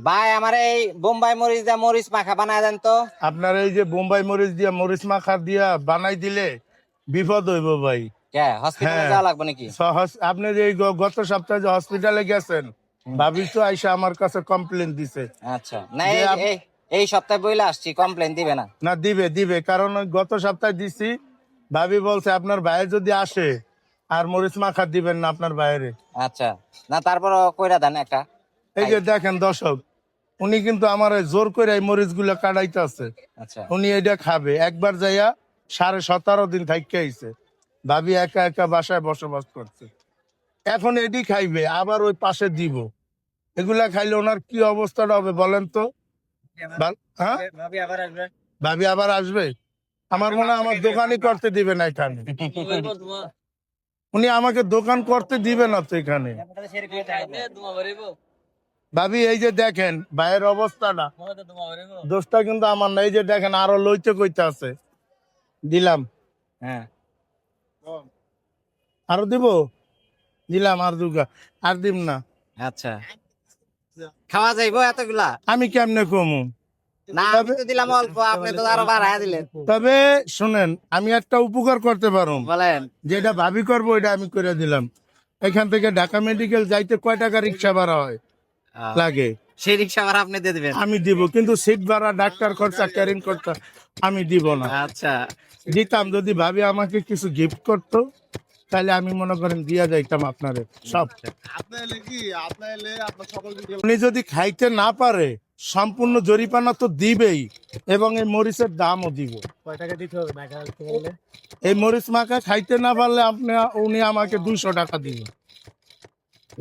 ভাই আমার এই বোম্বাই মরিচ দিয়ে মরিচ মাখা বানায় দেন তো। আপনার এই যে বোম্বাই মরিচ দিয়া মরিচ মাখা দিয়া বানাই দিলে বিপদ হইব ভাই। কে হসপিটালে হ্যাঁ, যাওয়া লাগবে নাকি? আপনি যে এই গত সপ্তাহে যে হসপিটালে গেছেন, ভাবি তো আইসা আমার কাছে কমপ্লেন দিছে। আচ্ছা, না যে এই সপ্তাহে বইলে আসছি, কমপ্লেন দিবে না? না, দিবে দিবে, কারণ ওই গত সপ্তাহে দিছি। ভাবি বলছে আপনার ভাই যদি আসে আর মরিচ মাখা দিবেন না আপনার বাইরে। আচ্ছা, না তারপর কইরা দেন একটা। এই যে দেখেন দর্শক, উনি কিন্তু আমার জোর করে এই মরিচ গুলো কাটাইতে আছে। আচ্ছা, উনি এটা খাবে। একবার যাইয়া 17.5 দিন থাইকে আইছে। ভাবি একা একা বাসায় বসবাস করছে, এখন এডি খাইবে, আবার ওই পাশে দিব। এগুলা খাইলে ওনার কি অবস্থাটা হবে বলেন তো? হ্যাঁ, ভাবি আবার আসবে। আমার মনে হয় আমার দোকানই করতে দিবে না এখানে। উনি আমাকে দোকান করতে দিবে না তো এখানে। ভাবি এই যে দেখেন ভাইয়ের অবস্থাটা, দোষটা কিন্তু আমার না। এই যে দেখেন আরো লইতে কইতে আছে। দিলাম। হ্যাঁ, আরো দিব, দিলাম আর দুগা, আর দিম না। আচ্ছা, খাওয়া যাইবো এতগুলা? আমি কেমনে কমু? না আমি তো দিলাম অল্প, আপনি তো আরো বাড়ায় দিলেন। তবে শুনেন, আমি একটা উপকার করতে পারবো, বলেন। যেটা ভাবি করবো এটা আমি করে দিলাম। এখান থেকে ঢাকা মেডিকেল যাইতে কয় টাকা রিক্সা ভাড়া হয় লাগে? সেই রিক্সা ভাড়া আপনি দিয়ে দিবেন? আমি দিব, কিন্তু সিট ভাড়া, ডাক্তার খরচা, ক্যারিং খরচা আমি দিব না। আচ্ছা, দিতাম যদি ভাবি আমাকে কিছু গিফট করতো, তাহলে আমি মনে করেন দিয়া যাইতাম আপনারে সব। উনি যদি খাইতে না পারে সম্পূর্ণ জরিপানা তো দিবেই, এবং এই মরিচের দামও দিব। কয় টাকা দিতে হবে মাখা দিতে বললে? এই মরিচ মাখা খাইতে না পারলে উনি আমাকে 200 টাকা দিবেন।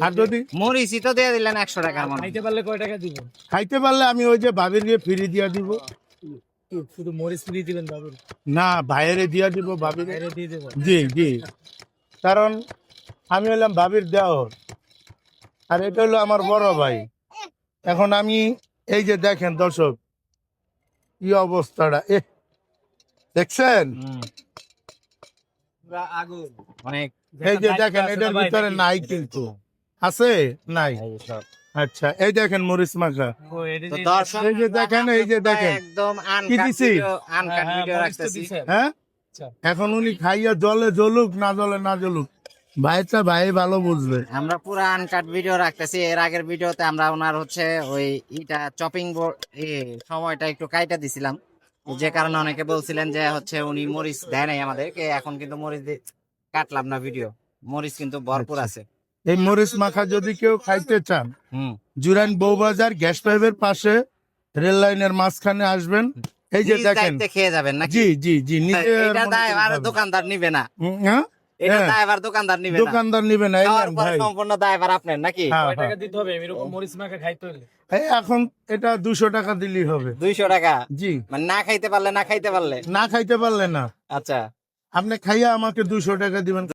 আর যদি মরিচই তো দিয়ে দিলেন 100 টাকার মনে। খাইতে পারলে কয় টাকা দিবেন? খাইতে পারলে আমি ওই যে ভাবির গিয়ে ফ্রি দিয়া দিব। শুধু মরিচ ফ্রি দিবেন বাবুর? না, ভাইয়েরে দিয়া দিব, ভাবির বাইরে দিয়ে দেবো? জি জি, কারণ আমি হলাম ভাবির দেওর, আর এটা হলো আমার বড় ভাই। এখন আমি এই যে দেখেন দর্শক কি অবস্থাটা, দেখছেন? আগুন অনেক। এই যে দেখেন এটার ভিতরে নাই, কিন্তু আছে নাই। আচ্ছা, এই দেখেন মরিচ মাখা। তো দর্শক এই যে দেখেন, এই যে দেখেন একদম কি দিছি? আনকাট ভিডিও রাখতেছি। হ্যাঁ, এখন উনি খাইয়া জলে জ্বলুক না জলে না জ্বলুক, ভাইটা ভাই ভালো বুঝবে। আমরা পুরো আনকাট ভিডিও রাখতেছি। এর আগের ভিডিওতে আমরা ওনার হচ্ছে ওই চপিং বোর্ড সময়টা একটু কাইটা দিছিলাম, যে কারণে অনেকে বলছিলেন যে হচ্ছে উনি মরিচ দেয় নাই আমাদেরকে। এখন কিন্তু মরিচ কাটলাম না ভিডিও, মরিচ কিন্তু ভরপুর আছে। এই মরিচ মাখা যদি কেউ খাইতে চান, জুরাইন বউবাজার গ্যাস পাইপের পাশে রেল লাইনের মাঝখানে আসবেন। এই যে নিজ দেখেন, দায়িত্বে খেয়ে যাবেন নাকি? জি জি জি, এটা দায়ভার দোকানদার নিবে না। হ্যাঁ, এটা দায়ভার দোকানদার নিবে না। দোকানদার নিবে না। এই খাওয়ার নেন পরে ভাই, সম্পূর্ণ দায়ভার আপনার নাকি? হ্যাঁ, কয় টাকা হ্যাঁ। দিতে হবে এরকম মরিচ মাখা খাইতে হলে? এই এখন এটা 200 টাকা দিলেই হবে। 200 টাকা? জি, মানে না খাইতে পারলে? না খাইতে পারলে না। আচ্ছা, আপনি খাইয়া আমাকে 200 টাকা দিবেন।